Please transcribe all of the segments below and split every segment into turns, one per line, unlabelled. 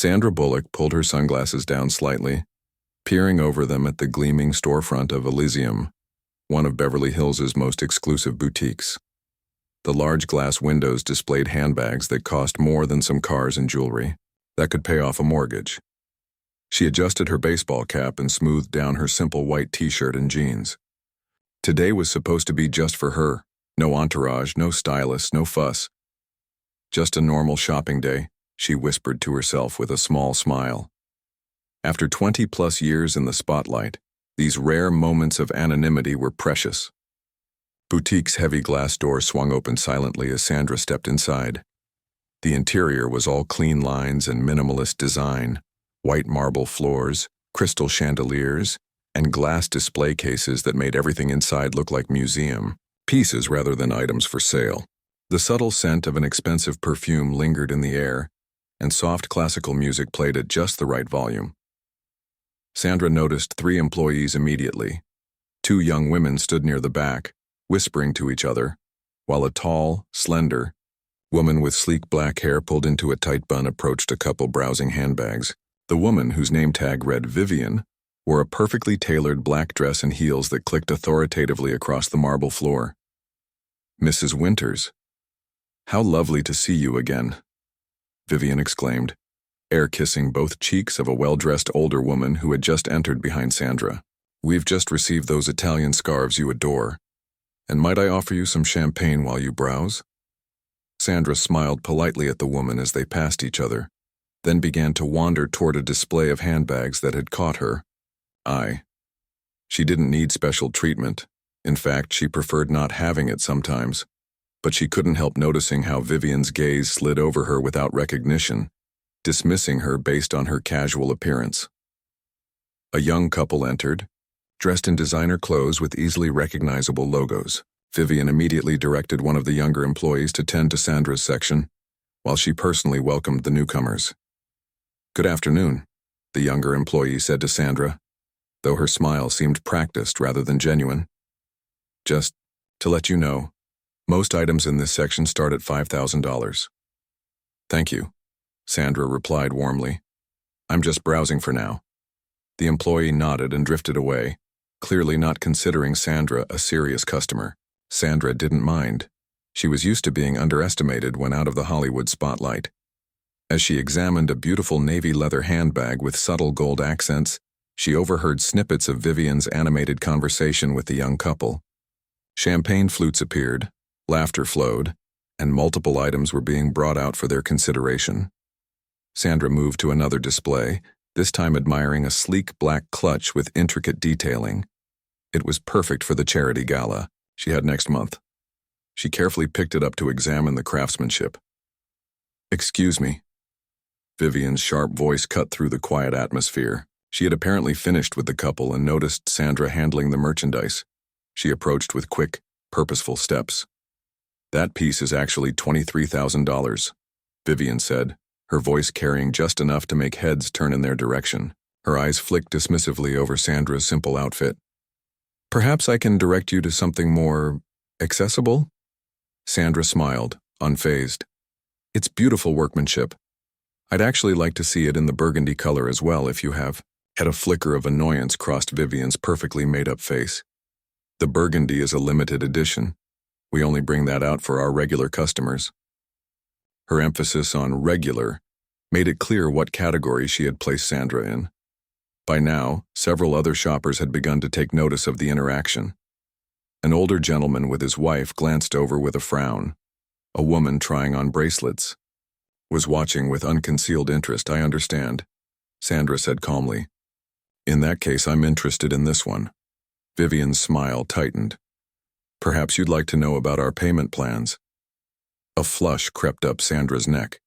Sandra Bullock pulled her sunglasses down slightly, peering over them at the gleaming storefront of Elysium, one of Beverly Hills's most exclusive boutiques. The large glass windows displayed handbags that cost more than some cars and jewelry that could pay off a mortgage. She adjusted her baseball cap and smoothed down her simple white t-shirt and jeans. Today was supposed to be just for her. No entourage, no stylist, no fuss. Just a normal shopping day, she whispered to herself with a small smile. After 20-plus years in the spotlight, these rare moments of anonymity were precious. Boutique's heavy glass door swung open silently as Sandra stepped inside. The interior was all clean lines and minimalist design, white marble floors, crystal chandeliers, and glass display cases that made everything inside look like museum pieces rather than items for sale. The subtle scent of an expensive perfume lingered in the air, and soft classical music played at just the right volume. Sandra noticed 3 employees immediately. 2 young women stood near the back, whispering to each other, while a tall, slender woman with sleek black hair pulled into a tight bun approached a couple browsing handbags. The woman, whose name tag read Vivian, wore a perfectly tailored black dress and heels that clicked authoritatively across the marble floor. "Mrs. Winters, how lovely to see you again," Vivian exclaimed, air-kissing both cheeks of a well-dressed older woman who had just entered behind Sandra. "We've just received those Italian scarves you adore, and might I offer you some champagne while you browse?" Sandra smiled politely at the woman as they passed each other, then began to wander toward a display of handbags that had caught her eye. She didn't need special treatment. In fact, she preferred not having it sometimes, but she couldn't help noticing how Vivian's gaze slid over her without recognition, dismissing her based on her casual appearance. A young couple entered, dressed in designer clothes with easily recognizable logos. Vivian immediately directed one of the younger employees to tend to Sandra's section, while she personally welcomed the newcomers. "Good afternoon," the younger employee said to Sandra, though her smile seemed practiced rather than genuine. "Just to let you know, most items in this section start at $5,000. "Thank you," Sandra replied warmly. "I'm just browsing for now." The employee nodded and drifted away, clearly not considering Sandra a serious customer. Sandra didn't mind. She was used to being underestimated when out of the Hollywood spotlight. As she examined a beautiful navy leather handbag with subtle gold accents, she overheard snippets of Vivian's animated conversation with the young couple. Champagne flutes appeared, laughter flowed, and multiple items were being brought out for their consideration. Sandra moved to another display, this time admiring a sleek black clutch with intricate detailing. It was perfect for the charity gala she had next month. She carefully picked it up to examine the craftsmanship. "Excuse me." Vivian's sharp voice cut through the quiet atmosphere. She had apparently finished with the couple and noticed Sandra handling the merchandise. She approached with quick, purposeful steps. "That piece is actually $23,000, Vivian said, her voice carrying just enough to make heads turn in their direction. Her eyes flicked dismissively over Sandra's simple outfit. "Perhaps I can direct you to something more accessible?" Sandra smiled, unfazed. "It's beautiful workmanship. I'd actually like to see it in the burgundy color as well if you have." At a flicker of annoyance crossed Vivian's perfectly made-up face. "The burgundy is a limited edition. We only bring that out for our regular customers." Her emphasis on regular made it clear what category she had placed Sandra in. By now, several other shoppers had begun to take notice of the interaction. An older gentleman with his wife glanced over with a frown. A woman trying on bracelets was watching with unconcealed interest. "I understand," Sandra said calmly. "In that case, I'm interested in this one." Vivian's smile tightened. "Perhaps you'd like to know about our payment plans." A flush crept up Sandra's neck.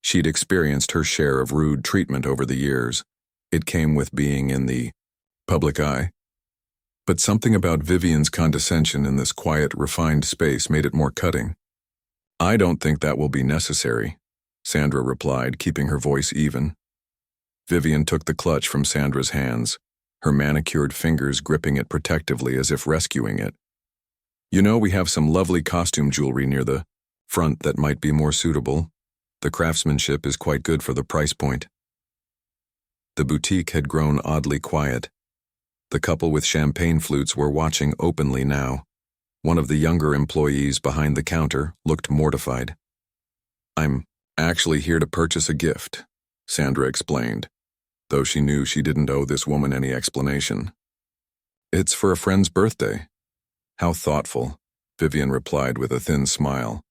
She'd experienced her share of rude treatment over the years. It came with being in the public eye. But something about Vivian's condescension in this quiet, refined space made it more cutting. "I don't think that will be necessary," Sandra replied, keeping her voice even. Vivian took the clutch from Sandra's hands, her manicured fingers gripping it protectively as if rescuing it. "You know, we have some lovely costume jewelry near the front that might be more suitable. The craftsmanship is quite good for the price point." The boutique had grown oddly quiet. The couple with champagne flutes were watching openly now. One of the younger employees behind the counter looked mortified. "I'm actually here to purchase a gift," Sandra explained, though she knew she didn't owe this woman any explanation. "It's for a friend's birthday." "How thoughtful," Vivian replied with a thin smile.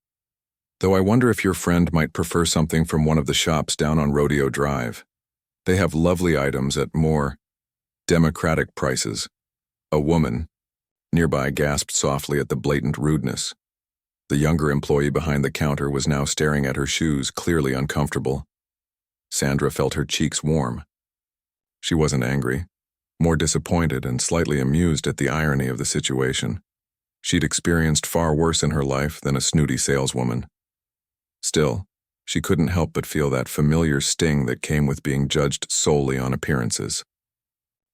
"Though I wonder if your friend might prefer something from one of the shops down on Rodeo Drive. They have lovely items at more democratic prices." A woman nearby gasped softly at the blatant rudeness. The younger employee behind the counter was now staring at her shoes, clearly uncomfortable. Sandra felt her cheeks warm. She wasn't angry, more disappointed and slightly amused at the irony of the situation. She'd experienced far worse in her life than a snooty saleswoman. Still, she couldn't help but feel that familiar sting that came with being judged solely on appearances.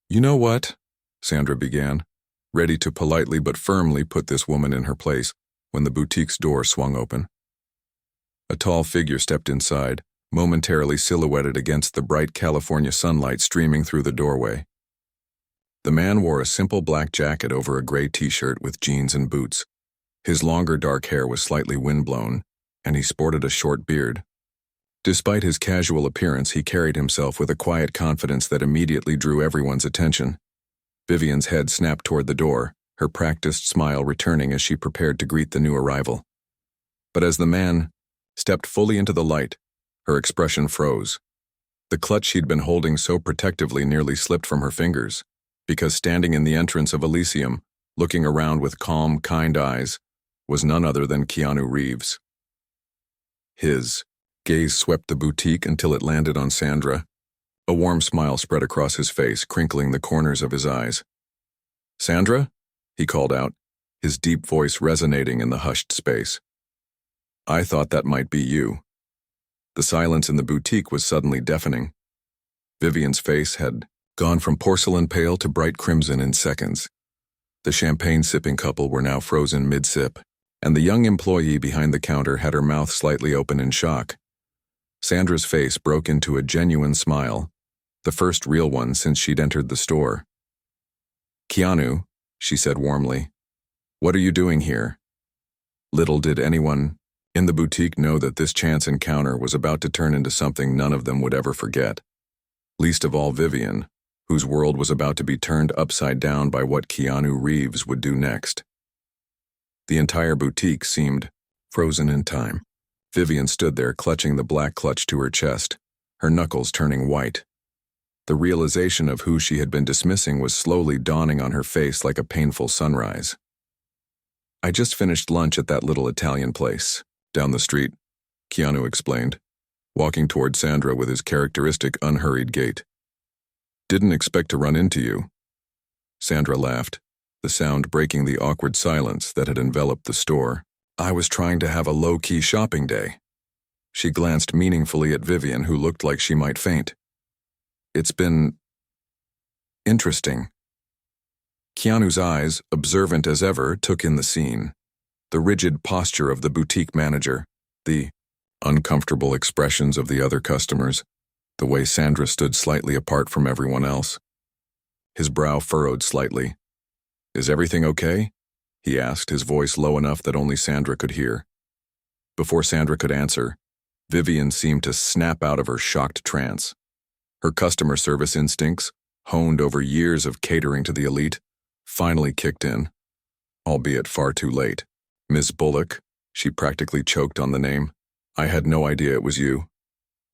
"You know what?" Sandra began, ready to politely but firmly put this woman in her place when the boutique's door swung open. A tall figure stepped inside, momentarily silhouetted against the bright California sunlight streaming through the doorway. The man wore a simple black jacket over a gray t-shirt with jeans and boots. His longer dark hair was slightly windblown, and he sported a short beard. Despite his casual appearance, he carried himself with a quiet confidence that immediately drew everyone's attention. Vivian's head snapped toward the door, her practiced smile returning as she prepared to greet the new arrival. But as the man stepped fully into the light, her expression froze. The clutch she'd been holding so protectively nearly slipped from her fingers, because standing in the entrance of Elysium, looking around with calm, kind eyes, was none other than Keanu Reeves. His gaze swept the boutique until it landed on Sandra. A warm smile spread across his face, crinkling the corners of his eyes. "Sandra?" he called out, his deep voice resonating in the hushed space. "I thought that might be you." The silence in the boutique was suddenly deafening. Vivian's face had gone from porcelain pale to bright crimson in seconds. The champagne-sipping couple were now frozen mid-sip, and the young employee behind the counter had her mouth slightly open in shock. Sandra's face broke into a genuine smile, the first real one since she'd entered the store. "Keanu," she said warmly, "what are you doing here?" Little did anyone in the boutique know that this chance encounter was about to turn into something none of them would ever forget. Least of all Vivian, whose world was about to be turned upside down by what Keanu Reeves would do next. The entire boutique seemed frozen in time. Vivian stood there clutching the black clutch to her chest, her knuckles turning white. The realization of who she had been dismissing was slowly dawning on her face like a painful sunrise. "I just finished lunch at that little Italian place down the street," Keanu explained, walking toward Sandra with his characteristic unhurried gait. "Didn't expect to run into you." Sandra laughed, the sound breaking the awkward silence that had enveloped the store. "I was trying to have a low-key shopping day." She glanced meaningfully at Vivian, who looked like she might faint. "It's been interesting." Keanu's eyes, observant as ever, took in the scene. The rigid posture of the boutique manager, the uncomfortable expressions of the other customers, the way Sandra stood slightly apart from everyone else. His brow furrowed slightly. "Is everything okay?" he asked, his voice low enough that only Sandra could hear. Before Sandra could answer, Vivian seemed to snap out of her shocked trance. Her customer service instincts, honed over years of catering to the elite, finally kicked in, albeit far too late. "Ms. Bullock," she practically choked on the name. "I had no idea it was you.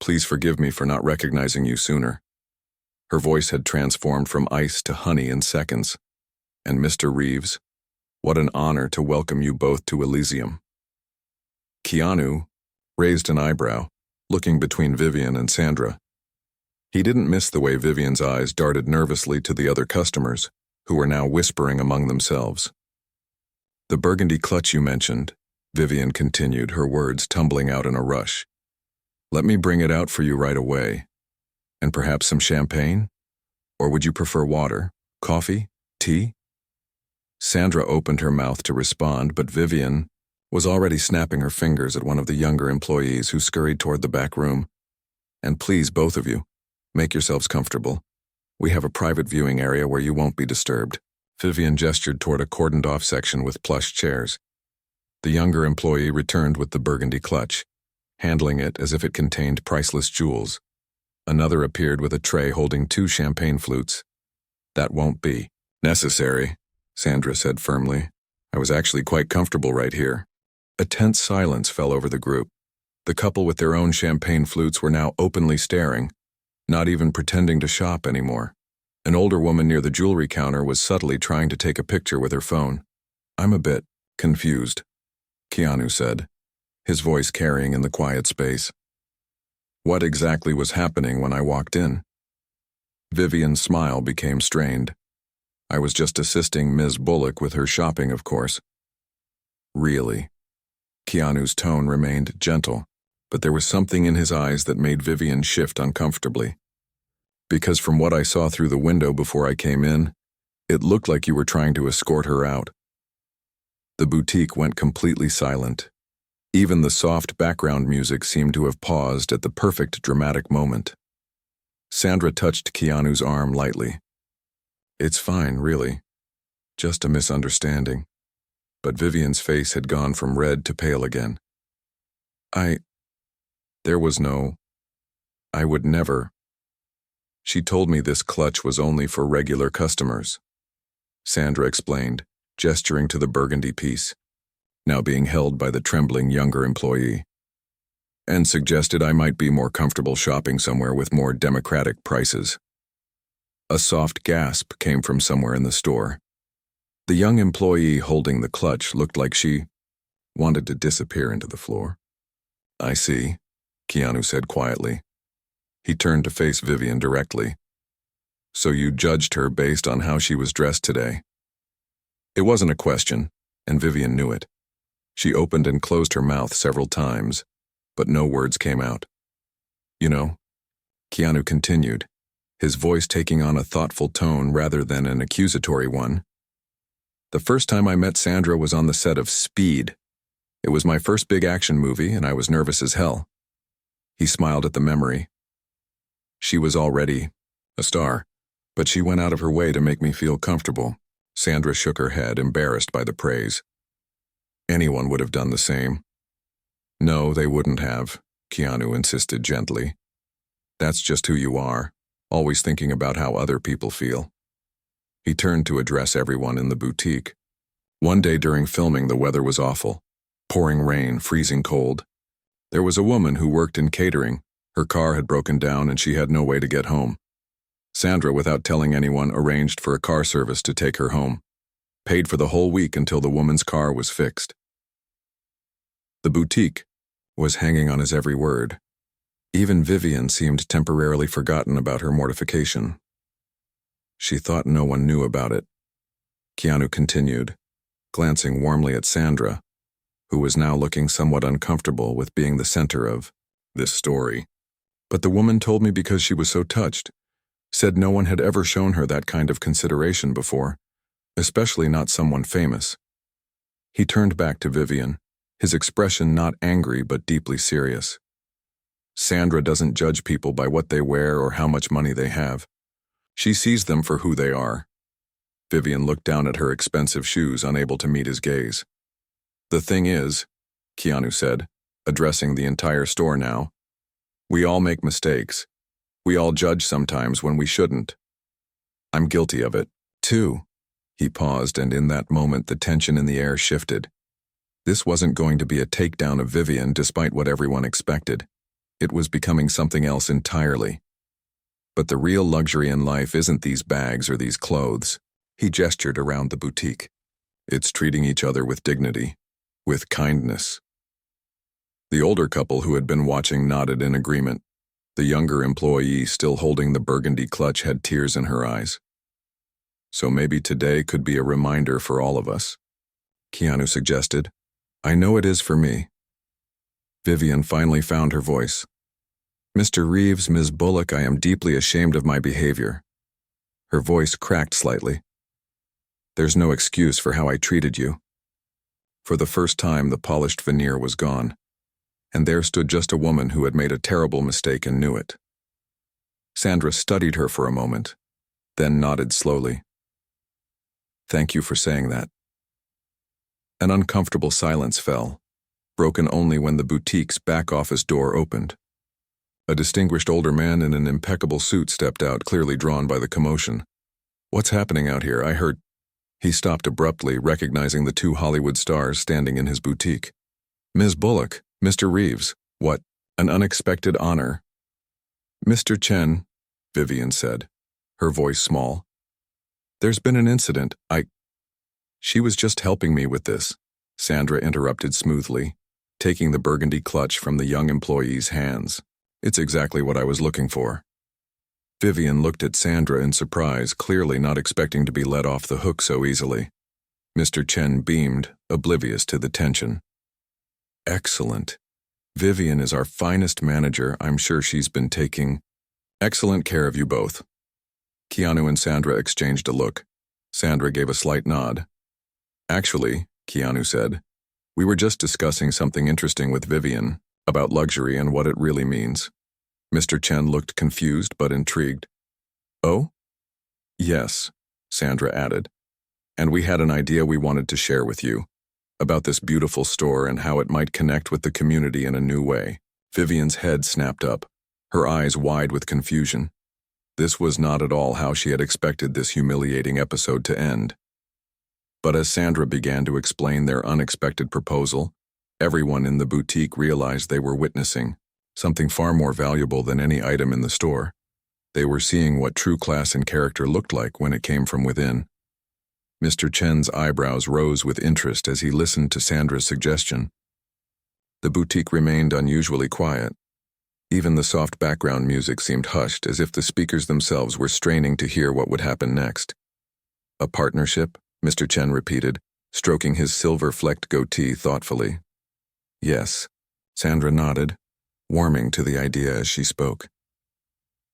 Please forgive me for not recognizing you sooner." Her voice had transformed from ice to honey in seconds. "And Mr. Reeves, what an honor to welcome you both to Elysium." Keanu raised an eyebrow, looking between Vivian and Sandra. He didn't miss the way Vivian's eyes darted nervously to the other customers, who were now whispering among themselves. "The burgundy clutch you mentioned," Vivian continued, her words tumbling out in a rush. "Let me bring it out for you right away. And perhaps some champagne? Or would you prefer water, coffee, tea?" Sandra opened her mouth to respond, but Vivian was already snapping her fingers at one of the younger employees who scurried toward the back room. "And please, both of you, Make yourselves comfortable. We have a private viewing area where you won't be disturbed." Vivian gestured toward a cordoned-off section with plush chairs. The younger employee returned with the burgundy clutch, handling it as if it contained priceless jewels. Another appeared with a tray holding 2 champagne flutes. "That won't be necessary," Sandra said firmly. "I was actually quite comfortable right here." A tense silence fell over the group. The couple with their own champagne flutes were now openly staring, not even pretending to shop anymore. An older woman near the jewelry counter was subtly trying to take a picture with her phone. "I'm a bit confused," Keanu said, his voice carrying in the quiet space. "What exactly was happening when I walked in?" Vivian's smile became strained. "I was just assisting Ms. Bullock with her shopping, of course." "Really?" Keanu's tone remained gentle, but there was something in his eyes that made Vivian shift uncomfortably. "Because from what I saw through the window before I came in, it looked like you were trying to escort her out." The boutique went completely silent. Even the soft background music seemed to have paused at the perfect dramatic moment. Sandra touched Keanu's arm lightly. "It's fine, really. Just a misunderstanding." But Vivian's face had gone from red to pale again. There was no... I would never... She told me this clutch was only for regular customers," Sandra explained, gesturing to the burgundy piece, now being held by the trembling younger employee, "and suggested I might be more comfortable shopping somewhere with more democratic prices." A soft gasp came from somewhere in the store. The young employee holding the clutch looked like she wanted to disappear into the floor. "I see," Keanu said quietly. He turned to face Vivian directly. "So you judged her based on how she was dressed today?" It wasn't a question, and Vivian knew it. She opened and closed her mouth several times, but no words came out. "You know," Keanu continued, his voice taking on a thoughtful tone rather than an accusatory one, "the first time I met Sandra was on the set of Speed. It was my first big action movie, and I was nervous as hell." He smiled at the memory. "She was already a star, but she went out of her way to make me feel comfortable." Sandra shook her head, embarrassed by the praise. "Anyone would have done the same." "No, they wouldn't have," Keanu insisted gently. "That's just who you are, always thinking about how other people feel." He turned to address everyone in the boutique. One day during filming, the weather was awful. Pouring rain, freezing cold. There was a woman who worked in catering. Her car had broken down and she had no way to get home. Sandra, without telling anyone, arranged for a car service to take her home. Paid for the whole week until the woman's car was fixed. The boutique was hanging on his every word. Even Vivian seemed temporarily forgotten about her mortification. She thought no one knew about it. Keanu continued, glancing warmly at Sandra, who was now looking somewhat uncomfortable with being the center of this story. "But the woman told me because she was so touched. Said no one had ever shown her that kind of consideration before, especially not someone famous." He turned back to Vivian, his expression not angry but deeply serious. "Sandra doesn't judge people by what they wear or how much money they have. She sees them for who they are." Vivian looked down at her expensive shoes, unable to meet his gaze. "The thing is," Keanu said, addressing the entire store now, "we all make mistakes. We all judge sometimes when we shouldn't. I'm guilty of it, too." He paused, and in that moment the tension in the air shifted. This wasn't going to be a takedown of Vivian despite what everyone expected. It was becoming something else entirely. But the real luxury in life isn't these bags or these clothes. He gestured around the boutique. It's treating each other with dignity, with kindness. The older couple who had been watching nodded in agreement. The younger employee, still holding the burgundy clutch, had tears in her eyes. "So maybe today could be a reminder for all of us," Keanu suggested. "I know it is for me." Vivian finally found her voice. "Mr. Reeves, Ms. Bullock, I am deeply ashamed of my behavior." Her voice cracked slightly. "There's no excuse for how I treated you." For the first time, the polished veneer was gone, and there stood just a woman who had made a terrible mistake and knew it. Sandra studied her for a moment, then nodded slowly. Thank you for saying that. An uncomfortable silence fell, broken only when the boutique's back office door opened. A distinguished older man in an impeccable suit stepped out, clearly drawn by the commotion. What's happening out here? I heard. He stopped abruptly, recognizing the two Hollywood stars standing in his boutique. Ms. Bullock, Mr. Reeves, what? An unexpected honor. Mr. Chen, Vivian said, her voice small. There's been an incident. She was just helping me with this, Sandra interrupted smoothly, taking the burgundy clutch from the young employee's hands. It's exactly what I was looking for. Vivian looked at Sandra in surprise, clearly not expecting to be let off the hook so easily. Mr. Chen beamed, oblivious to the tension. Excellent. Vivian is our finest manager. I'm sure she's been taking excellent care of you both. Keanu and Sandra exchanged a look. Sandra gave a slight nod. Actually, Keanu said, we were just discussing something interesting with Vivian about luxury and what it really means. Mr. Chen looked confused but intrigued. Oh? Yes, Sandra added. And we had an idea we wanted to share with you about this beautiful store and how it might connect with the community in a new way. Vivian's head snapped up, her eyes wide with confusion. This was not at all how she had expected this humiliating episode to end. But as Sandra began to explain their unexpected proposal, everyone in the boutique realized they were witnessing something far more valuable than any item in the store. They were seeing what true class and character looked like when it came from within. Mr. Chen's eyebrows rose with interest as he listened to Sandra's suggestion. The boutique remained unusually quiet. Even the soft background music seemed hushed, as if the speakers themselves were straining to hear what would happen next. A partnership? Mr. Chen repeated, stroking his silver-flecked goatee thoughtfully. Yes, Sandra nodded, warming to the idea as she spoke.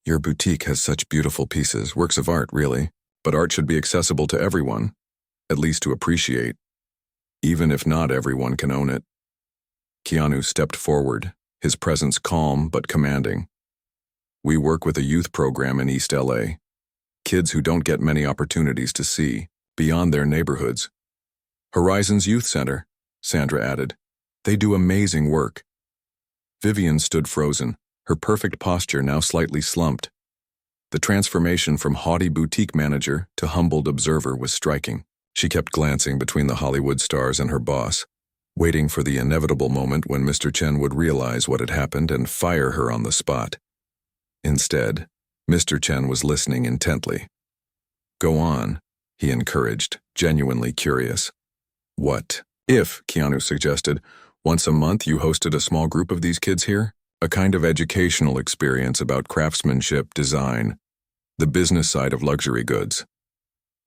Your boutique has such beautiful pieces, works of art, really, but art should be accessible to everyone, at least to appreciate, even if not everyone can own it. Keanu stepped forward, his presence calm but commanding. We work with a youth program in East LA, kids who don't get many opportunities to see beyond their neighborhoods. Horizons Youth Center, Sandra added. They do amazing work. Vivian stood frozen, her perfect posture now slightly slumped. The transformation from haughty boutique manager to humbled observer was striking. She kept glancing between the Hollywood stars and her boss, waiting for the inevitable moment when Mr. Chen would realize what had happened and fire her on the spot. Instead, Mr. Chen was listening intently. Go on, he encouraged, genuinely curious. What if, Keanu suggested, once a month you hosted a small group of these kids here? A kind of educational experience about craftsmanship, design, the business side of luxury goods.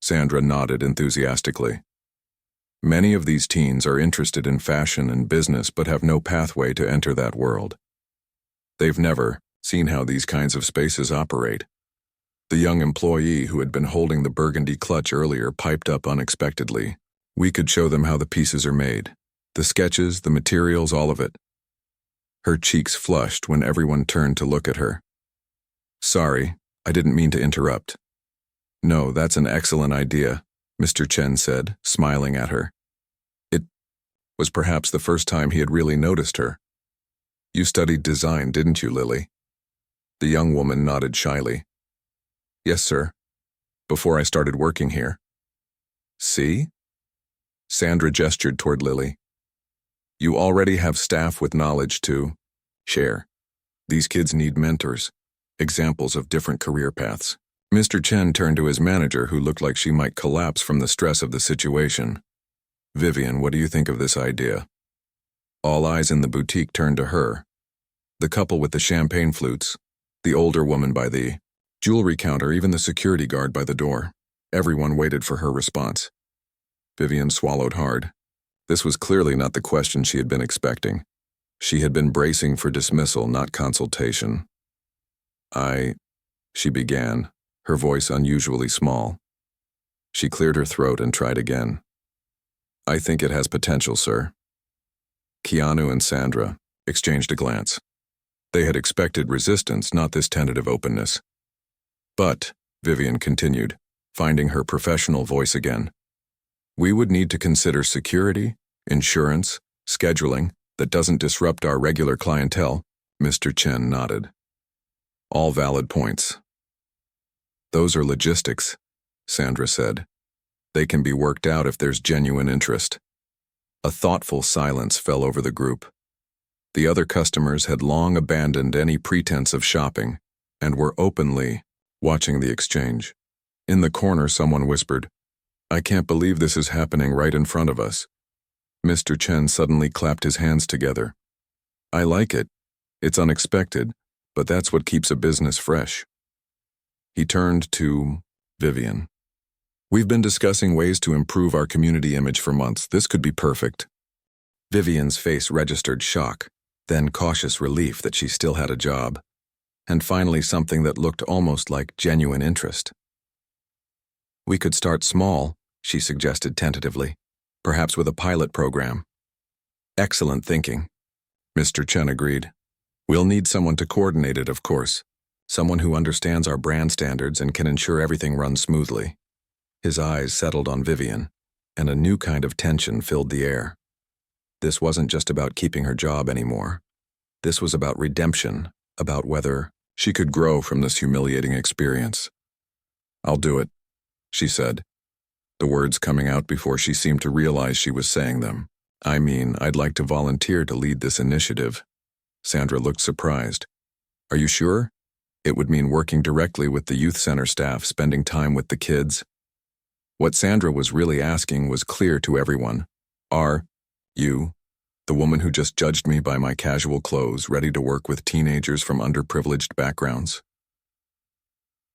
Sandra nodded enthusiastically. Many of these teens are interested in fashion and business but have no pathway to enter that world. They've never seen how these kinds of spaces operate. The young employee who had been holding the burgundy clutch earlier piped up unexpectedly. We could show them how the pieces are made. The sketches, the materials, all of it. Her cheeks flushed when everyone turned to look at her. Sorry, I didn't mean to interrupt. No, that's an excellent idea, Mr. Chen said, smiling at her. It was perhaps the first time he had really noticed her. You studied design, didn't you, Lily? The young woman nodded shyly. Yes, sir. Before I started working here. See? Sandra gestured toward Lily. You already have staff with knowledge to share. These kids need mentors, examples of different career paths. Mr. Chen turned to his manager, who looked like she might collapse from the stress of the situation. Vivian, what do you think of this idea? All eyes in the boutique turned to her. The couple with the champagne flutes, the older woman by the jewelry counter, even the security guard by the door. Everyone waited for her response. Vivian swallowed hard. This was clearly not the question she had been expecting. She had been bracing for dismissal, not consultation. She began, her voice unusually small. She cleared her throat and tried again. I think it has potential, sir. Keanu and Sandra exchanged a glance. They had expected resistance, not this tentative openness. But, Vivian continued, finding her professional voice again, we would need to consider security, insurance, scheduling that doesn't disrupt our regular clientele. Mr. Chen nodded. All valid points. Those are logistics, Sandra said. They can be worked out if there's genuine interest. A thoughtful silence fell over the group. The other customers had long abandoned any pretense of shopping and were openly watching the exchange. In the corner, someone whispered, I can't believe this is happening right in front of us. Mr. Chen suddenly clapped his hands together. I like it. It's unexpected, but that's what keeps a business fresh. He turned to Vivian. We've been discussing ways to improve our community image for months. This could be perfect. Vivian's face registered shock, then cautious relief that she still had a job, and finally something that looked almost like genuine interest. We could start small, she suggested tentatively, perhaps with a pilot program. Excellent thinking, Mr. Chen agreed. We'll need someone to coordinate it, of course, someone who understands our brand standards and can ensure everything runs smoothly. His eyes settled on Vivian, and a new kind of tension filled the air. This wasn't just about keeping her job anymore. This was about redemption, about whether she could grow from this humiliating experience. I'll do it, she said, the words coming out before she seemed to realize she was saying them. I'd like to volunteer to lead this initiative. Sandra looked surprised. Are you sure? It would mean working directly with the youth center staff, spending time with the kids. What Sandra was really asking was clear to everyone. Are you, the woman who just judged me by my casual clothes, ready to work with teenagers from underprivileged backgrounds?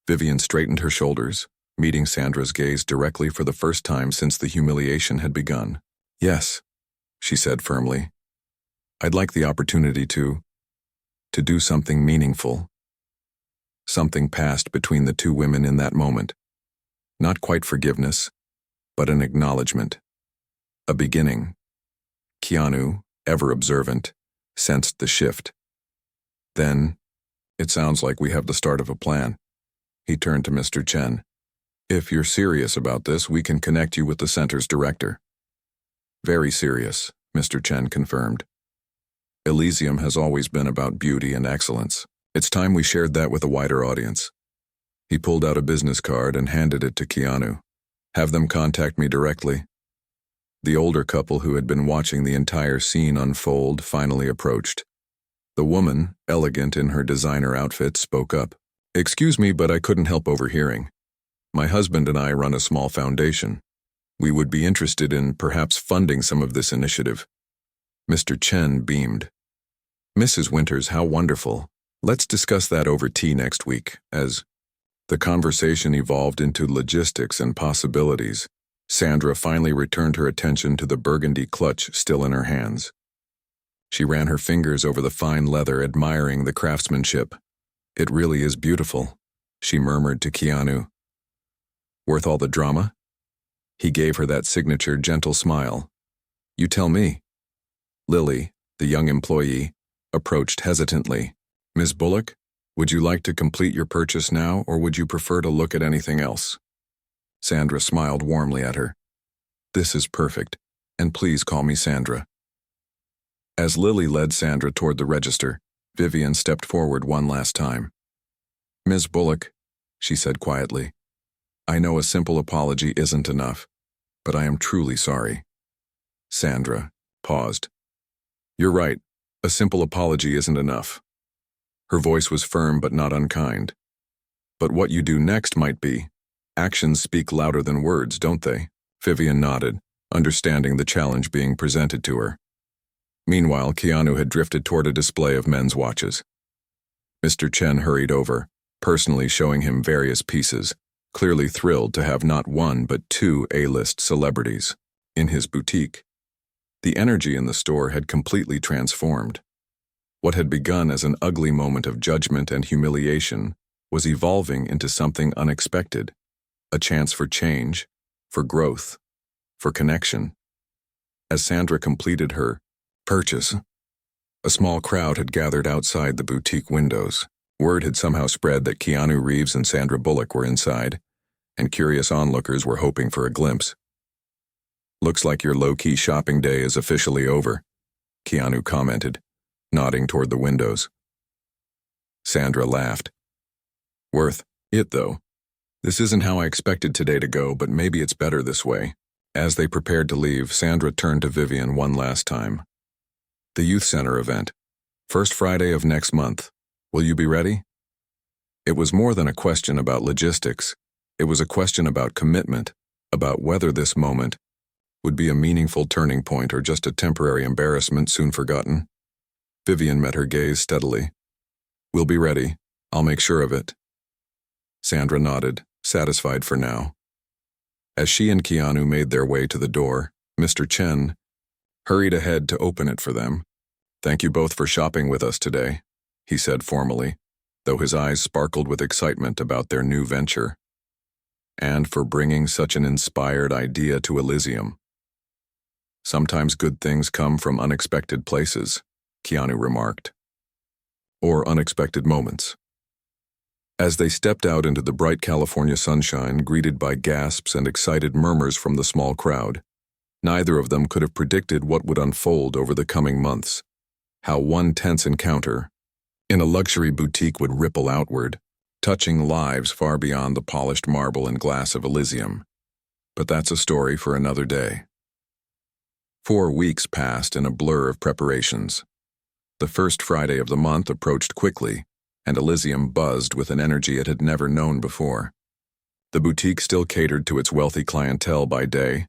Vivian straightened her shoulders, meeting Sandra's gaze directly for the first time since the humiliation had begun. Yes, she said firmly. I'd like the opportunity to do something meaningful. Something passed between the two women in that moment. Not quite forgiveness, but an acknowledgement. A beginning. Keanu, ever observant, sensed the shift. Then, it sounds like we have the start of a plan. He turned to Mr. Chen. If you're serious about this, we can connect you with the center's director. Very serious, Mr. Chen confirmed. Elysium has always been about beauty and excellence. It's time we shared that with a wider audience. He pulled out a business card and handed it to Keanu. Have them contact me directly. The older couple who had been watching the entire scene unfold finally approached. The woman, elegant in her designer outfit, spoke up. Excuse me, but I couldn't help overhearing. My husband and I run a small foundation. We would be interested in perhaps funding some of this initiative. Mr. Chen beamed. Mrs. Winters, how wonderful. Let's discuss that over tea next week. As the conversation evolved into logistics and possibilities, Sandra finally returned her attention to the burgundy clutch still in her hands. She ran her fingers over the fine leather, admiring the craftsmanship. It really is beautiful, she murmured to Keanu. Worth all the drama? He gave her that signature gentle smile. You tell me. Lily, the young employee, approached hesitantly. Ms. Bullock, would you like to complete your purchase now, or would you prefer to look at anything else? Sandra smiled warmly at her. This is perfect, and please call me Sandra. As Lily led Sandra toward the register, Vivian stepped forward one last time. Ms. Bullock, she said quietly, I know a simple apology isn't enough, but I am truly sorry. Sandra paused. You're right, a simple apology isn't enough. Her voice was firm but not unkind. But what you do next might be. Actions speak louder than words, don't they? Vivian nodded, understanding the challenge being presented to her. Meanwhile, Keanu had drifted toward a display of men's watches. Mr. Chen hurried over, personally showing him various pieces, clearly thrilled to have not one but two A-list celebrities in his boutique. The energy in the store had completely transformed. What had begun as an ugly moment of judgment and humiliation was evolving into something unexpected, a chance for change, for growth, for connection. As Sandra completed her purchase, a small crowd had gathered outside the boutique windows. Word had somehow spread that Keanu Reeves and Sandra Bullock were inside, and curious onlookers were hoping for a glimpse. "Looks like your low-key shopping day is officially over," Keanu commented, nodding toward the windows. Sandra laughed. "Worth it, though. This isn't how I expected today to go, but maybe it's better this way." As they prepared to leave, Sandra turned to Vivian one last time. "The youth center event. First Friday of next month. Will you be ready?" It was more than a question about logistics. It was a question about commitment, about whether this moment would be a meaningful turning point or just a temporary embarrassment soon forgotten. Vivian met her gaze steadily. "We'll be ready. I'll make sure of it." Sandra nodded, satisfied for now. As she and Keanu made their way to the door, Mr. Chen hurried ahead to open it for them. "Thank you both for shopping with us today," he said formally, though his eyes sparkled with excitement about their new venture. "And for bringing such an inspired idea to Elysium." "Sometimes good things come from unexpected places," Keanu remarked. "Or unexpected moments." As they stepped out into the bright California sunshine, greeted by gasps and excited murmurs from the small crowd, neither of them could have predicted what would unfold over the coming months, how one tense encounter in a luxury boutique would ripple outward, touching lives far beyond the polished marble and glass of Elysium. But that's a story for another day. 4 weeks passed in a blur of preparations. The first Friday of the month approached quickly, and Elysium buzzed with an energy it had never known before. The boutique still catered to its wealthy clientele by day,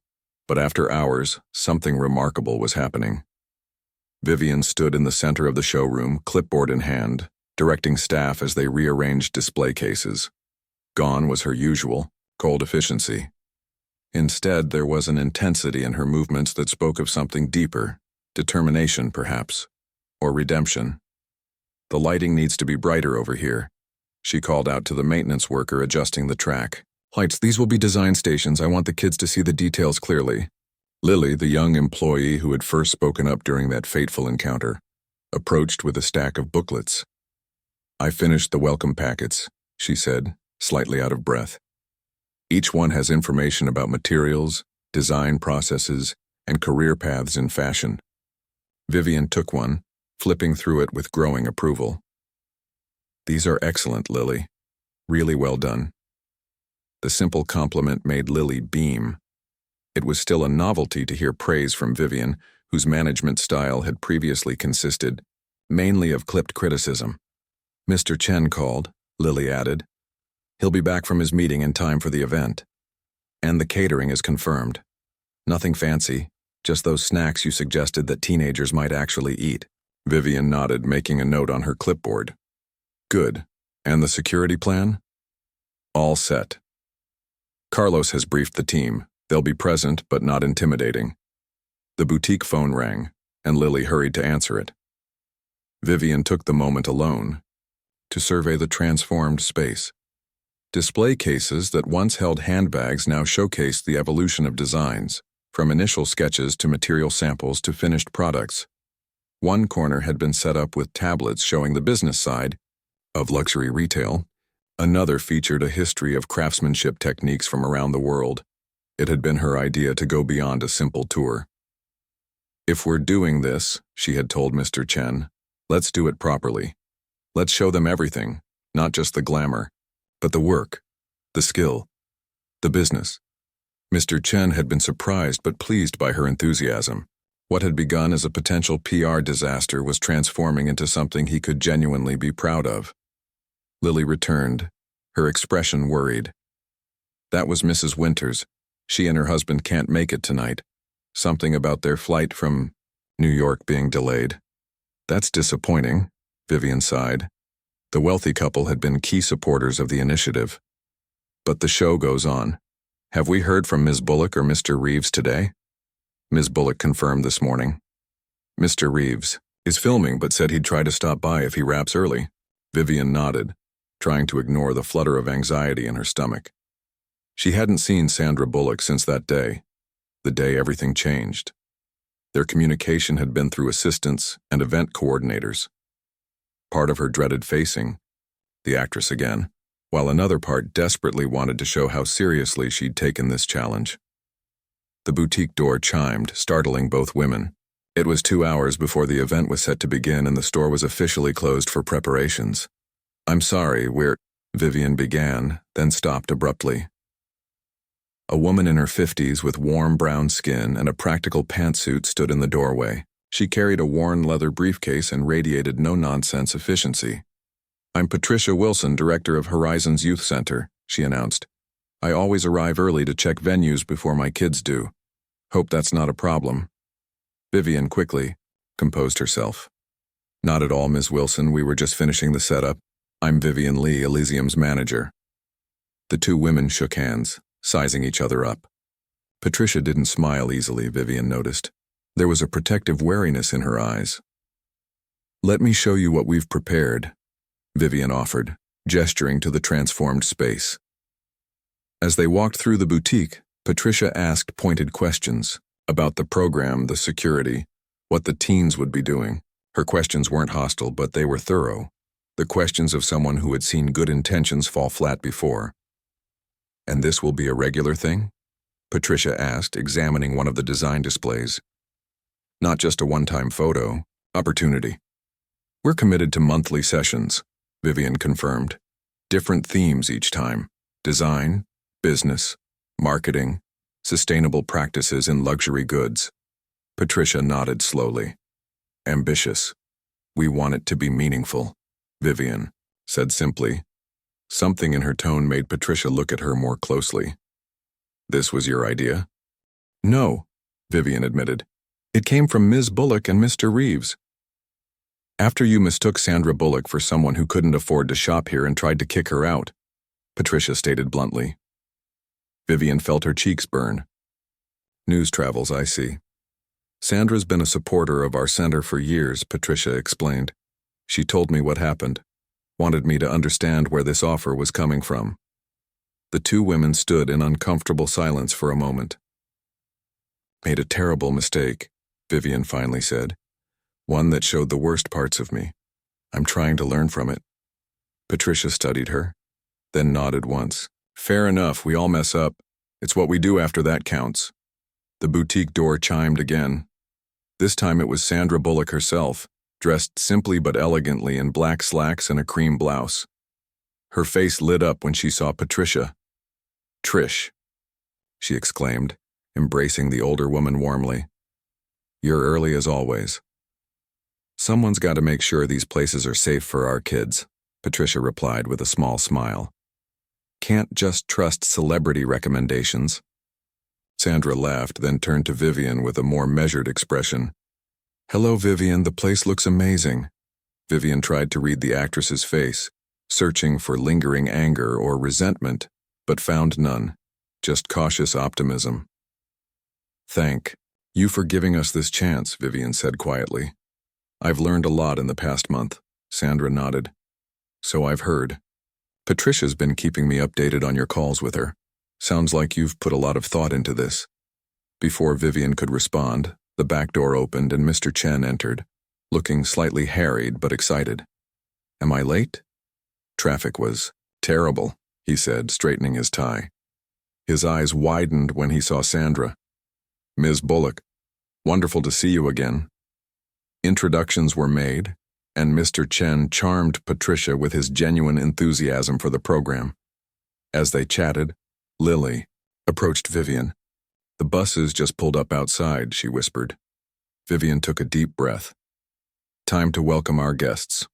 but after hours, something remarkable was happening. Vivian stood in the center of the showroom, clipboard in hand, directing staff as they rearranged display cases. Gone was her usual, cold efficiency. Instead, there was an intensity in her movements that spoke of something deeper, determination perhaps, or redemption. "The lighting needs to be brighter over here," she called out to the maintenance worker adjusting the track. "Lights, these will be design stations. I want the kids to see the details clearly." Lily, the young employee who had first spoken up during that fateful encounter, approached with a stack of booklets. "I finished the welcome packets," she said, slightly out of breath. "Each one has information about materials, design processes, and career paths in fashion." Vivian took one, flipping through it with growing approval. "These are excellent, Lily. Really well done." The simple compliment made Lily beam. It was still a novelty to hear praise from Vivian, whose management style had previously consisted mainly of clipped criticism. "Mr. Chen called," Lily added. "He'll be back from his meeting in time for the event. And the catering is confirmed. Nothing fancy, just those snacks you suggested that teenagers might actually eat." Vivian nodded, making a note on her clipboard. "Good. And the security plan?" "All set. Carlos has briefed the team. They'll be present, but not intimidating." The boutique phone rang, and Lily hurried to answer it. Vivian took the moment alone to survey the transformed space. Display cases that once held handbags now showcased the evolution of designs, from initial sketches to material samples to finished products. One corner had been set up with tablets showing the business side of luxury retail. Another featured a history of craftsmanship techniques from around the world. It had been her idea to go beyond a simple tour. "If we're doing this," she had told Mr. Chen, "let's do it properly. Let's show them everything, not just the glamour, but the work, the skill, the business." Mr. Chen had been surprised but pleased by her enthusiasm. What had begun as a potential PR disaster was transforming into something he could genuinely be proud of. Lily returned, her expression worried. "That was Mrs. Winters. She and her husband can't make it tonight. Something about their flight from New York being delayed." "That's disappointing," Vivian sighed. The wealthy couple had been key supporters of the initiative. "But the show goes on. Have we heard from Ms. Bullock or Mr. Reeves today?" Ms. Bullock confirmed this morning. "Mr. Reeves is filming but said he'd try to stop by if he wraps early." Vivian nodded, trying to ignore the flutter of anxiety in her stomach. She hadn't seen Sandra Bullock since that day, the day everything changed. Their communication had been through assistants and event coordinators. Part of her dreaded facing the actress again, while another part desperately wanted to show how seriously she'd taken this challenge. The boutique door chimed, startling both women. It was 2 hours before the event was set to begin and the store was officially closed for preparations. "I'm sorry, Vivian began, then stopped abruptly. A woman in her 50s with warm brown skin and a practical pantsuit stood in the doorway. She carried a worn leather briefcase and radiated no-nonsense efficiency. "I'm Patricia Wilson, director of Horizons Youth Center," she announced. "I always arrive early to check venues before my kids do. Hope that's not a problem." Vivian quickly composed herself. "Not at all, Ms. Wilson. We were just finishing the setup. I'm Vivian Lee, Elysium's manager." The two women shook hands, sizing each other up. Patricia didn't smile easily, Vivian noticed. There was a protective wariness in her eyes. "Let me show you what we've prepared," Vivian offered, gesturing to the transformed space. As they walked through the boutique, Patricia asked pointed questions about the program, the security, what the teens would be doing. Her questions weren't hostile, but they were thorough. The questions of someone who had seen good intentions fall flat before. "And this will be a regular thing?" Patricia asked, examining one of the design displays. "Not just a one-time photo, opportunity." "We're committed to monthly sessions," Vivian confirmed. "Different themes each time. Design, business, marketing, sustainable practices in luxury goods." Patricia nodded slowly. "Ambitious. We want it to be meaningful," Vivian said simply. Something in her tone made Patricia look at her more closely. "This was your idea?" "No," Vivian admitted. "It came from Ms. Bullock and Mr. Reeves." "After you mistook Sandra Bullock for someone who couldn't afford to shop here and tried to kick her out," Patricia stated bluntly. Vivian felt her cheeks burn. "News travels, I see." "Sandra's been a supporter of our center for years," Patricia explained. "She told me what happened, wanted me to understand where this offer was coming from." The two women stood in uncomfortable silence for a moment. "Made a terrible mistake," Vivian finally said. "One that showed the worst parts of me. I'm trying to learn from it." Patricia studied her, then nodded once. "Fair enough, we all mess up. It's what we do after that counts." The boutique door chimed again. This time it was Sandra Bullock herself, dressed simply but elegantly in black slacks and a cream blouse. Her face lit up when she saw Patricia. "Trish," she exclaimed, embracing the older woman warmly. "You're early as always." "Someone's got to make sure these places are safe for our kids," Patricia replied with a small smile. "Can't just trust celebrity recommendations." Sandra laughed, then turned to Vivian with a more measured expression. "Hello, Vivian, the place looks amazing." Vivian tried to read the actress's face, searching for lingering anger or resentment, but found none, just cautious optimism. "Thank you for giving us this chance," Vivian said quietly. "I've learned a lot in the past month." Sandra nodded. "So I've heard. Patricia's been keeping me updated on your calls with her. Sounds like you've put a lot of thought into this." Before Vivian could respond, the back door opened and Mr. Chen entered, looking slightly harried but excited. "Am I late?" "Traffic was terrible," he said, straightening his tie. His eyes widened when he saw Sandra. "Ms. Bullock, wonderful to see you again." Introductions were made, and Mr. Chen charmed Patricia with his genuine enthusiasm for the program. As they chatted, Lily approached Vivian. "The buses just pulled up outside," she whispered. Vivian took a deep breath. "Time to welcome our guests."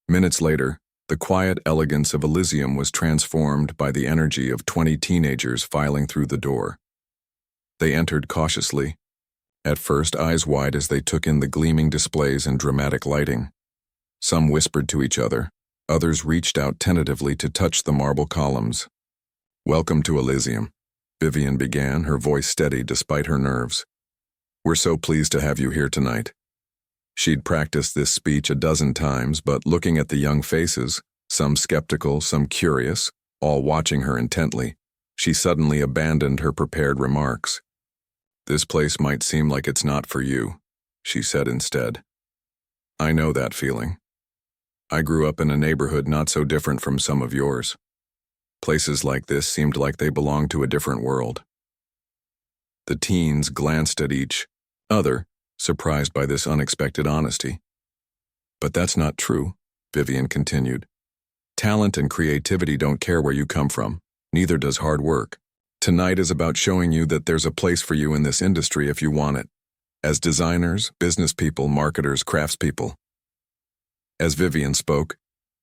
Minutes later, the quiet elegance of Elysium was transformed by the energy of 20 teenagers filing through the door. They entered cautiously, at first eyes wide as they took in the gleaming displays and dramatic lighting. Some whispered to each other, others reached out tentatively to touch the marble columns. "Welcome to Elysium," Vivian began, her voice steady despite her nerves. "We're so pleased to have you here tonight." She'd practiced this speech a dozen times, but looking at the young faces, some skeptical, some curious, all watching her intently, she suddenly abandoned her prepared remarks. "This place might seem like it's not for you," she said instead. "I know that feeling. I grew up in a neighborhood not so different from some of yours. Places like this seemed like they belonged to a different world. The teens glanced at each other, surprised by this unexpected honesty. But that's not true, Vivian continued. Talent and creativity don't care where you come from, neither does hard work. Tonight is about showing you that there's a place for you in this industry if you want it. As designers, business people, marketers, craftspeople. As Vivian spoke,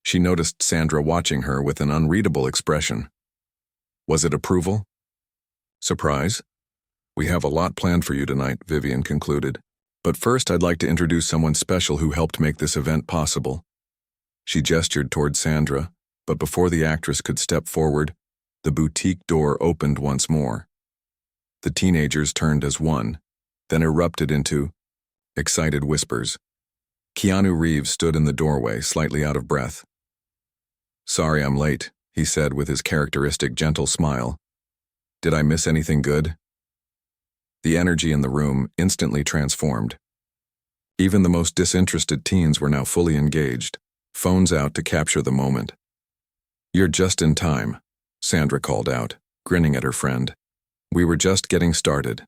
she noticed Sandra watching her with an unreadable expression. Was it approval? Surprise? We have a lot planned for you tonight, Vivian concluded. But first I'd like to introduce someone special who helped make this event possible. She gestured toward Sandra, but before the actress could step forward, the boutique door opened once more. The teenagers turned as one, then erupted into excited whispers. Keanu Reeves stood in the doorway, slightly out of breath. Sorry I'm late, he said with his characteristic gentle smile. Did I miss anything good? The energy in the room instantly transformed. Even the most disinterested teens were now fully engaged, phones out to capture the moment. You're just in time, Sandra called out, grinning at her friend. We were just getting started.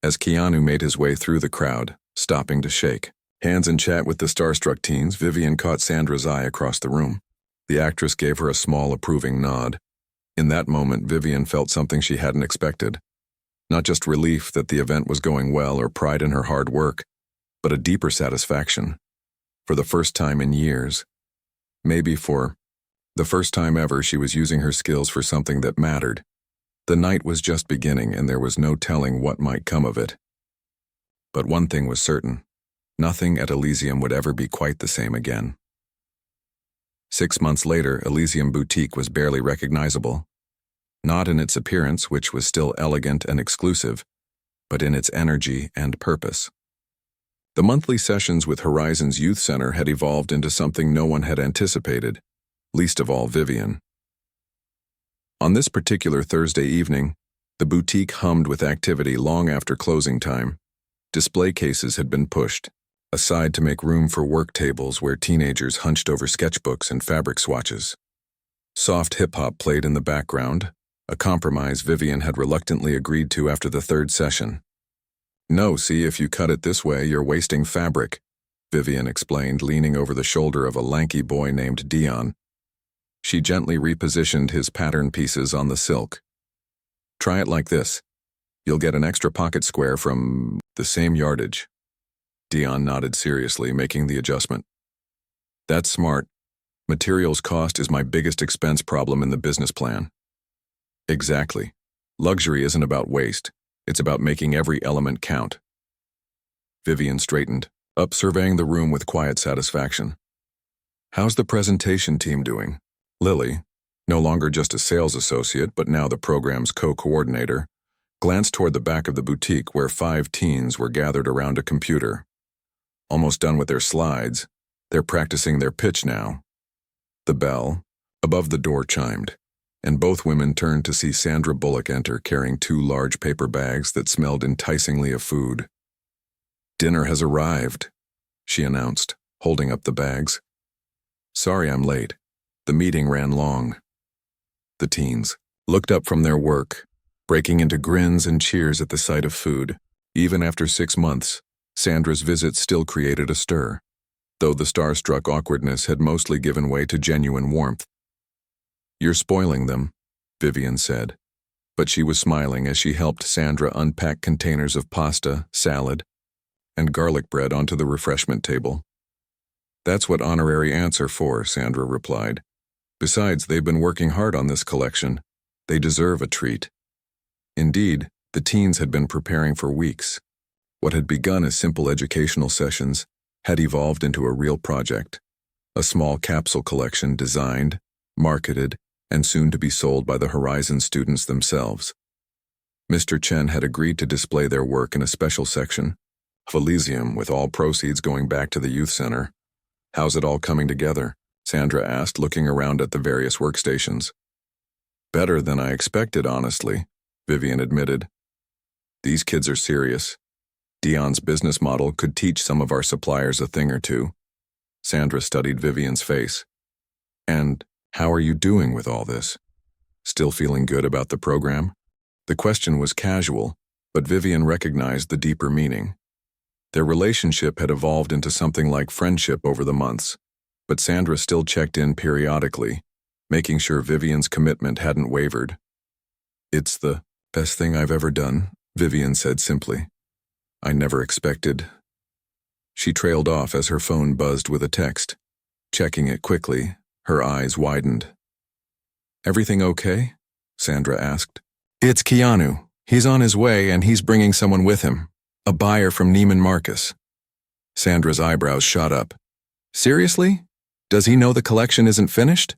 As Keanu made his way through the crowd, stopping to shake hands and chat with the starstruck teens, Vivian caught Sandra's eye across the room. The actress gave her a small, approving nod. In that moment, Vivian felt something she hadn't expected. Not just relief that the event was going well or pride in her hard work, but a deeper satisfaction. For the first time in years, maybe for the first time ever, she was using her skills for something that mattered. The night was just beginning, and there was no telling what might come of it. But one thing was certain. Nothing at Elysium would ever be quite the same again. 6 months later, Elysium Boutique was barely recognizable. Not in its appearance, which was still elegant and exclusive, but in its energy and purpose. The monthly sessions with Horizon's Youth Center had evolved into something no one had anticipated, least of all Vivian. On this particular Thursday evening, the boutique hummed with activity long after closing time. Display cases had been pushed aside to make room for work tables where teenagers hunched over sketchbooks and fabric swatches. Soft hip-hop played in the background, a compromise Vivian had reluctantly agreed to after the third session. No, see, if you cut it this way, you're wasting fabric, Vivian explained, leaning over the shoulder of a lanky boy named Dion. She gently repositioned his pattern pieces on the silk. Try it like this. You'll get an extra pocket square from the same yardage. Dion nodded seriously, making the adjustment. That's smart. Materials cost is my biggest expense problem in the business plan. Exactly. Luxury isn't about waste. It's about making every element count. Vivian straightened, up surveying the room with quiet satisfaction. How's the presentation team doing? Lily, no longer just a sales associate but now the program's co-coordinator, glanced toward the back of the boutique where 5 teens were gathered around a computer. Almost done with their slides, they're practicing their pitch now. The bell, above the door, chimed, and both women turned to see Sandra Bullock enter carrying 2 large paper bags that smelled enticingly of food. Dinner has arrived, she announced, holding up the bags. Sorry I'm late. The meeting ran long. The teens looked up from their work, breaking into grins and cheers at the sight of food. Even after 6 months, Sandra's visit still created a stir, though the starstruck awkwardness had mostly given way to genuine warmth. You're spoiling them, Vivian said, but she was smiling as she helped Sandra unpack containers of pasta, salad, and garlic bread onto the refreshment table. That's what honorary ants are for, Sandra replied. Besides, they've been working hard on this collection. They deserve a treat. Indeed, the teens had been preparing for weeks. What had begun as simple educational sessions had evolved into a real project, a small capsule collection designed, marketed, and soon to be sold by the Horizon students themselves. Mr. Chen had agreed to display their work in a special section of Elysium, with all proceeds going back to the youth center. How's it all coming together? Sandra asked, looking around at the various workstations. Better than I expected, honestly, Vivian admitted. These kids are serious. Dion's business model could teach some of our suppliers a thing or two. Sandra studied Vivian's face. And how are you doing with all this? Still feeling good about the program? The question was casual, but Vivian recognized the deeper meaning. Their relationship had evolved into something like friendship over the months, but Sandra still checked in periodically, making sure Vivian's commitment hadn't wavered. "It's the best thing I've ever done," Vivian said simply. "I never expected." She trailed off as her phone buzzed with a text. Checking it quickly, her eyes widened. "Everything okay?" Sandra asked. "It's Keanu. He's on his way and he's bringing someone with him. A buyer from Neiman Marcus." Sandra's eyebrows shot up. "Seriously? Does he know the collection isn't finished?"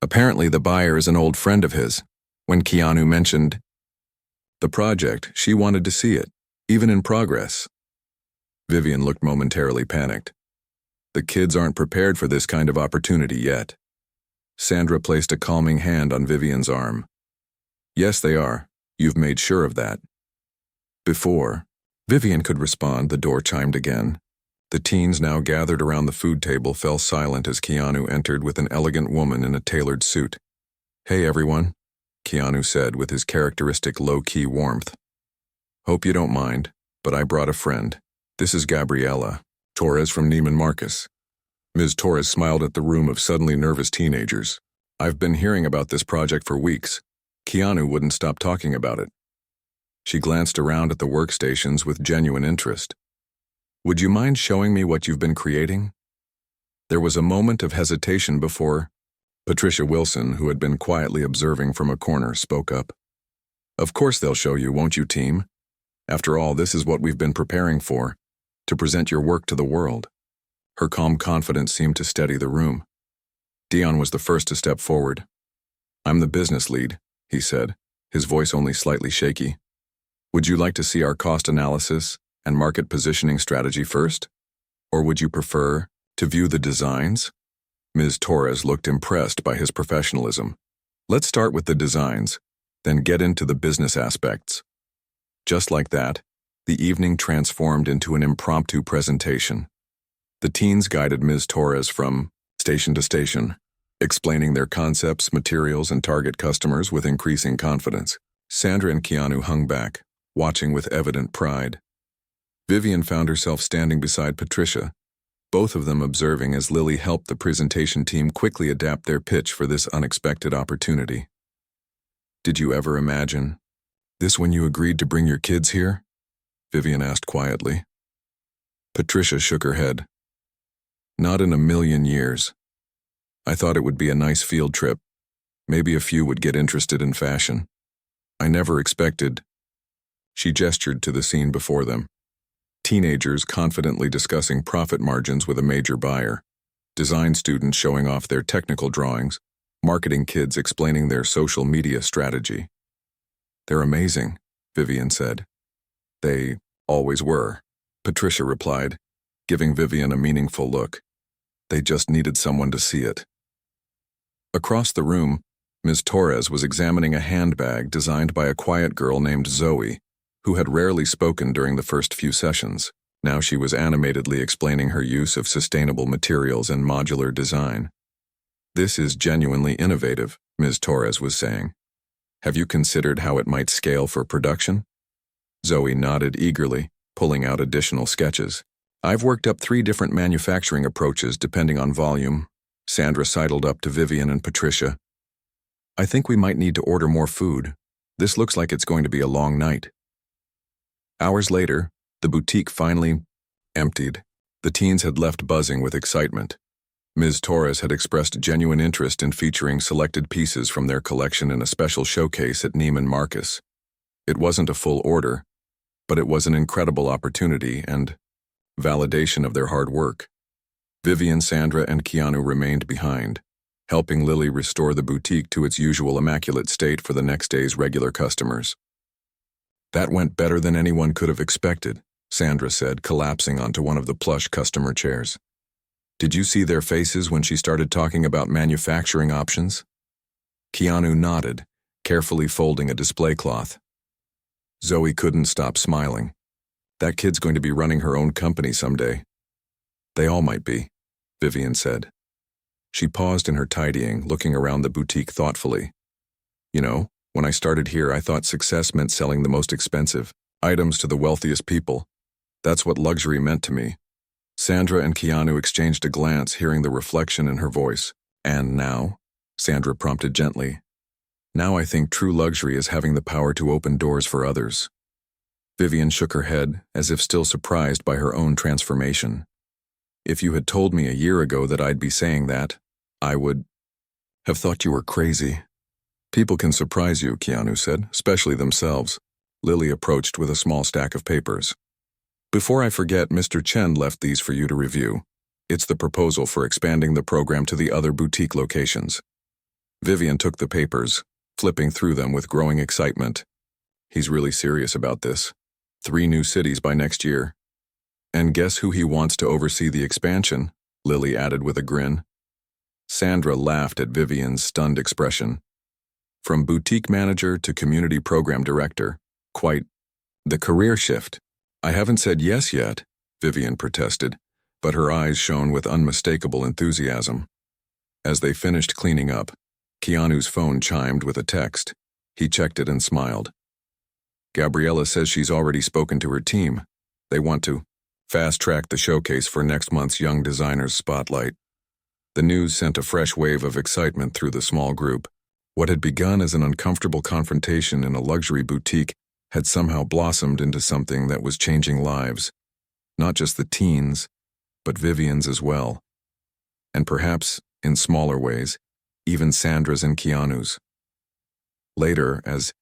Apparently the buyer is an old friend of his. When Keanu mentioned the project, she wanted to see it, even in progress. Vivian looked momentarily panicked. The kids aren't prepared for this kind of opportunity yet. Sandra placed a calming hand on Vivian's arm. "Yes, they are. You've made sure of that." Before Vivian could respond, the door chimed again. The teens now gathered around the food table fell silent as Keanu entered with an elegant woman in a tailored suit. "Hey, everyone," Keanu said with his characteristic low-key warmth. "Hope you don't mind, but I brought a friend. This is Gabriela Torres from Neiman Marcus." Ms. Torres smiled at the room of suddenly nervous teenagers. "I've been hearing about this project for weeks." Keanu wouldn't stop talking about it. She glanced around at the workstations with genuine interest. "Would you mind showing me what you've been creating?" There was a moment of hesitation before Patricia Wilson, who had been quietly observing from a corner, spoke up. "Of course they'll show you, won't you, team? After all, this is what we've been preparing for, to present your work to the world." Her calm confidence seemed to steady the room. Dion was the first to step forward. "I'm the business lead," he said, his voice only slightly shaky. "Would you like to see our cost analysis and market positioning strategy first? Or would you prefer to view the designs?" Ms. Torres looked impressed by his professionalism. "Let's start with the designs, then get into the business aspects." Just like that, the evening transformed into an impromptu presentation. The teens guided Ms. Torres from station to station, explaining their concepts, materials, and target customers with increasing confidence. Sandra and Keanu hung back, watching with evident pride. Vivian found herself standing beside Patricia, both of them observing as Lily helped the presentation team quickly adapt their pitch for this unexpected opportunity. "Did you ever imagine this when you agreed to bring your kids here?" Vivian asked quietly. Patricia shook her head. "Not in a million years. I thought it would be a nice field trip. Maybe a few would get interested in fashion. I never expected." She gestured to the scene before them. Teenagers confidently discussing profit margins with a major buyer, design students showing off their technical drawings, marketing kids explaining their social media strategy. "They're amazing," Vivian said. "They always were," Patricia replied, giving Vivian a meaningful look. They just needed someone to see it. Across the room, Ms. Torres was examining a handbag designed by a quiet girl named Zoe, who had rarely spoken during the first few sessions. Now she was animatedly explaining her use of sustainable materials and modular design. "This is genuinely innovative," Ms. Torres was saying. "Have you considered how it might scale for production?" Zoe nodded eagerly, pulling out additional sketches. "I've worked up 3 different manufacturing approaches depending on volume." Sandra sidled up to Vivian and Patricia. "I think we might need to order more food. This looks like it's going to be a long night." Hours later, the boutique finally emptied. The teens had left buzzing with excitement. Ms. Torres had expressed genuine interest in featuring selected pieces from their collection in a special showcase at Neiman Marcus. It wasn't a full order, but it was an incredible opportunity and validation of their hard work. Vivian, Sandra, and Keanu remained behind, helping Lily restore the boutique to its usual immaculate state for the next day's regular customers. "That went better than anyone could have expected," Sandra said, collapsing onto one of the plush customer chairs. "Did you see their faces when she started talking about manufacturing options?" Keanu nodded, carefully folding a display cloth. Zoe couldn't stop smiling. That kid's going to be running her own company someday. They all might be. Vivian said. She paused in her tidying, looking around the boutique thoughtfully. You know, when I started here, I thought success meant selling the most expensive items to the wealthiest people. That's what luxury meant to me. Sandra and Keanu exchanged a glance, hearing the reflection in her voice. And now? Sandra prompted gently. Now I think true luxury is having the power to open doors for others. Vivian shook her head, as if still surprised by her own transformation. If you had told me a year ago that I'd be saying that, I would have thought you were crazy. People can surprise you, Keanu said, especially themselves. Lily approached with a small stack of papers. Before I forget, Mr. Chen left these for you to review. It's the proposal for expanding the program to the other boutique locations. Vivian took the papers, flipping through them with growing excitement. He's really serious about this. 3 new cities by next year. And guess who he wants to oversee the expansion? Lily added with a grin. Sandra laughed at Vivian's stunned expression. From boutique manager to community program director. Quite the career shift. I haven't said yes yet, Vivian protested, but her eyes shone with unmistakable enthusiasm. As they finished cleaning up, Keanu's phone chimed with a text. He checked it and smiled. Gabriella says she's already spoken to her team. They want to fast-track the showcase for next month's Young Designers Spotlight. The news sent a fresh wave of excitement through the small group. What had begun as an uncomfortable confrontation in a luxury boutique had somehow blossomed into something that was changing lives. Not just the teens, but Vivian's as well. And perhaps, in smaller ways, even Sandra's and Keanu's. Later, as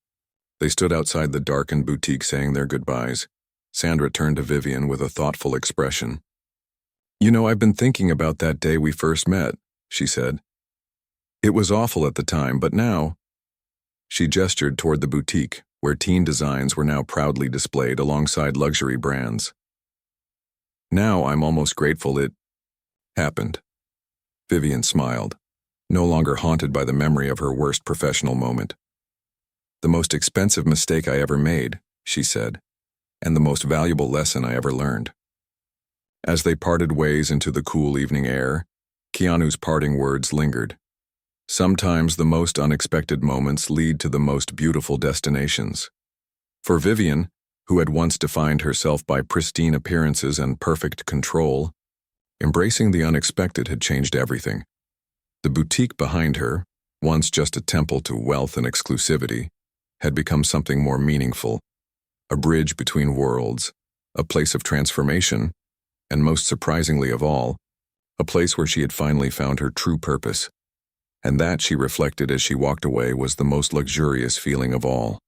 they stood outside the darkened boutique saying their goodbyes, Sandra turned to Vivian with a thoughtful expression. You know, I've been thinking about that day we first met, she said. It was awful at the time, but now... She gestured toward the boutique, where teen designs were now proudly displayed alongside luxury brands. Now I'm almost grateful it happened. Vivian smiled, no longer haunted by the memory of her worst professional moment. The most expensive mistake I ever made, she said, and the most valuable lesson I ever learned. As they parted ways into the cool evening air, Keanu's parting words lingered. Sometimes the most unexpected moments lead to the most beautiful destinations. For Vivian, who had once defined herself by pristine appearances and perfect control, embracing the unexpected had changed everything. The boutique behind her, once just a temple to wealth and exclusivity, had become something more meaningful, a bridge between worlds, a place of transformation, and most surprisingly of all, a place where she had finally found her true purpose. And that, she reflected as she walked away, was the most luxurious feeling of all.